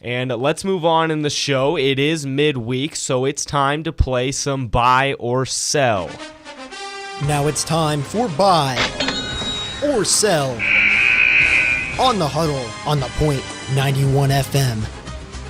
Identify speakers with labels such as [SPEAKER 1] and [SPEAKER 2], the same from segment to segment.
[SPEAKER 1] And let's move on in the show. It is midweek, so it's time to play some buy or sell.
[SPEAKER 2] Now it's time for buy or sell on the Huddle on the Point 91 FM.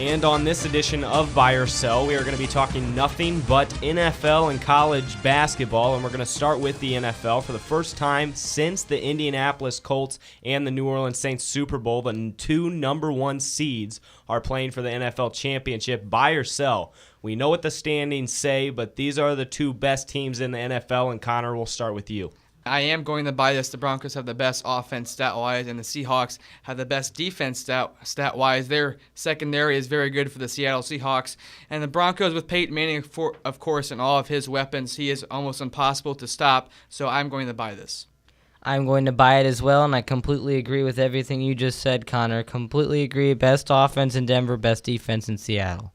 [SPEAKER 1] And on this edition of Buy or Sell, we are going to be talking nothing but NFL and college basketball, and we're going to start with the NFL. For the first time since the Indianapolis Colts and the New Orleans Saints Super Bowl, the two number one seeds are playing for the NFL championship. Buy or sell? We know what the standings say, but these are the two best teams in the NFL, and Connor, we'll start with you.
[SPEAKER 3] I am going to buy this. The Broncos have the best offense stat-wise, and the Seahawks have the best defense stat-wise. Their secondary is very good for the Seattle Seahawks. And the Broncos, with Peyton Manning, of course, and all of his weapons, he is almost impossible to stop. So I'm going to buy this.
[SPEAKER 4] I'm going to buy it as well, and I completely agree with everything you just said, Connor. Completely agree. Best offense in Denver, best defense in Seattle.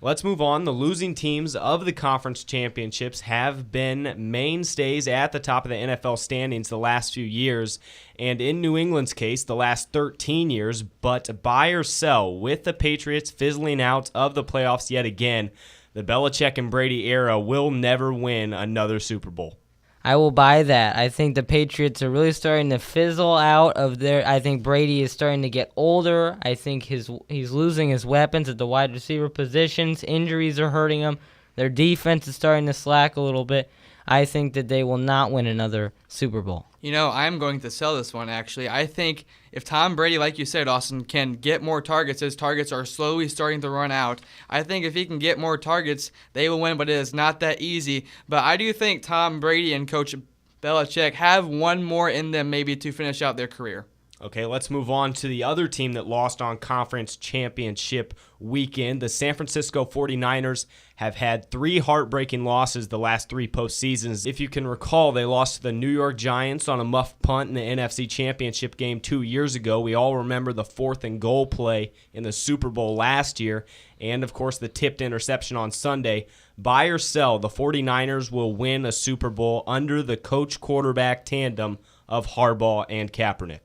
[SPEAKER 1] Let's move on. The losing teams of the conference championships have been mainstays at the top of the NFL standings the last few years, and in New England's case, the last 13 years. But buy or sell, with the Patriots fizzling out of the playoffs yet again, the Belichick and Brady era will never win another Super Bowl.
[SPEAKER 4] I will buy that. I think the Patriots are really starting to fizzle out of their. I think Brady is starting to get older. I think he's losing his weapons at the wide receiver positions. Injuries are hurting him. Their defense is starting to slack a little bit. I think that they will not win another Super Bowl.
[SPEAKER 3] You know, I'm going to sell this one, actually. I think if Tom Brady, like you said, Austin, can get more targets, his targets are slowly starting to run out. I think if he can get more targets, they will win, but it is not that easy. But I do think Tom Brady and Coach Belichick have one more in them maybe to finish out their career.
[SPEAKER 1] Okay, let's move on to the other team that lost on conference championship weekend. The San Francisco 49ers have had 3 heartbreaking losses the last 3 postseasons. If you can recall, they lost to the New York Giants on a muff punt in the NFC Championship game 2 years ago. We all remember the 4th and goal play in the Super Bowl last year, and of course the tipped interception on Sunday. Buy or sell, the 49ers will win a Super Bowl under the coach-quarterback tandem of Harbaugh and Kaepernick.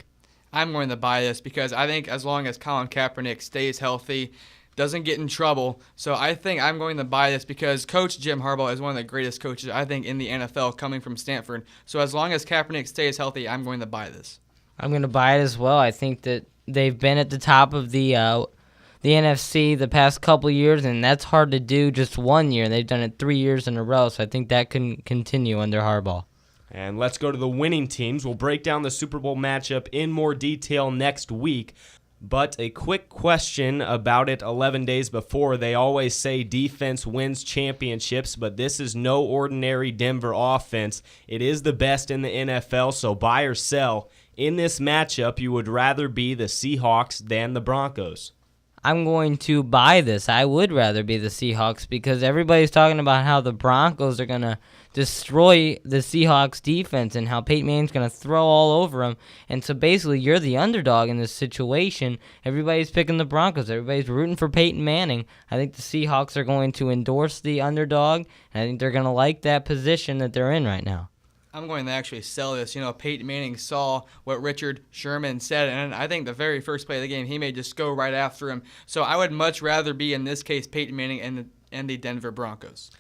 [SPEAKER 3] I'm going to buy this because I think as long as Colin Kaepernick stays healthy, doesn't get in trouble, so I think I'm going to buy this because Coach Jim Harbaugh is one of the greatest coaches, I think, in the NFL coming from Stanford. So as long as Kaepernick stays healthy, I'm going to buy this.
[SPEAKER 4] I'm going to buy it as well. I think that they've been at the top of the NFC the past couple years, and that's hard to do just 1 year. They've done it 3 years in a row, so I think that can continue under Harbaugh.
[SPEAKER 1] And let's go to the winning teams. We'll break down the Super Bowl matchup in more detail next week. But a quick question about it 11 days before. They always say defense wins championships, but this is no ordinary Denver offense. It is the best in the NFL, so buy or sell. In this matchup, you would rather be the Seahawks than the Broncos.
[SPEAKER 4] I'm going to buy this. I would rather be the Seahawks because everybody's talking about how the Broncos are going to destroy the Seahawks defense and how Peyton Manning's going to throw all over them. And so basically you're the underdog in this situation. Everybody's picking the Broncos. Everybody's rooting for Peyton Manning. I think the Seahawks are going to endorse the underdog, and I think they're going to like that position that they're in right now.
[SPEAKER 3] I'm going to actually sell this. You know, Peyton Manning saw what Richard Sherman said, and I think the very first play of the game, he may just go right after him. So I would much rather be, in this case, Peyton Manning and the Denver Broncos.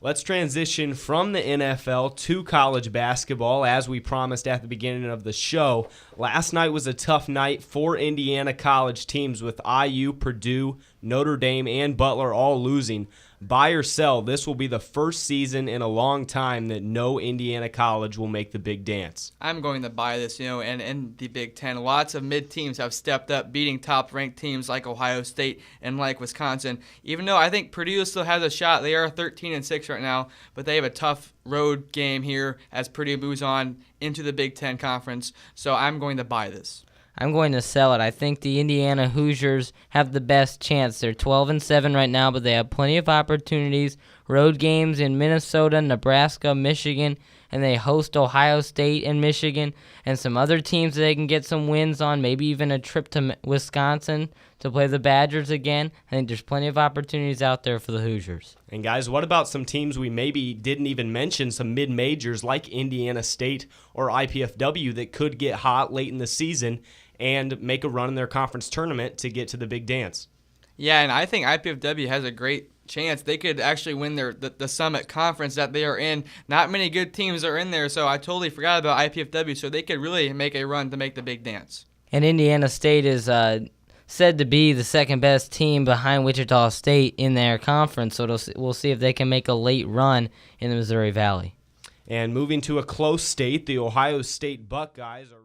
[SPEAKER 1] Let's transition from the NFL to college basketball. As we promised at the beginning of the show, last night was a tough night for Indiana college teams with IU, Purdue, Notre Dame, and Butler all losing. Buy or sell, this will be the first season in a long time that no Indiana college will make the big dance.
[SPEAKER 3] I'm going to buy this, and in the Big Ten, lots of mid-teams have stepped up, beating top-ranked teams like Ohio State and like Wisconsin. Even though I think Purdue still has a shot, they are 13-6 right now, but they have a tough road game here as Purdue moves on into the Big Ten Conference, so I'm going to buy this.
[SPEAKER 4] I'm going to sell it. I think the Indiana Hoosiers have the best chance. They're 12-7 right now, but they have plenty of opportunities. Road games in Minnesota, Nebraska, Michigan, and they host Ohio State and Michigan and some other teams that they can get some wins on, maybe even a trip to Wisconsin to play the Badgers again. I think there's plenty of opportunities out there for the Hoosiers.
[SPEAKER 1] And guys, what about some teams we maybe didn't even mention, some mid-majors like Indiana State or IPFW that could get hot late in the season? and make a run in their conference tournament to get to the big dance.
[SPEAKER 3] Yeah, and I think IPFW has a great chance. They could actually win the Summit Conference that they are in. Not many good teams are in there, so I totally forgot about IPFW, so they could really make a run to make the big dance.
[SPEAKER 4] And Indiana State is said to be the second best team behind Wichita State in their conference, so we'll see if they can make a late run in the Missouri Valley.
[SPEAKER 1] And moving to a close state, the Ohio State Buckeyes are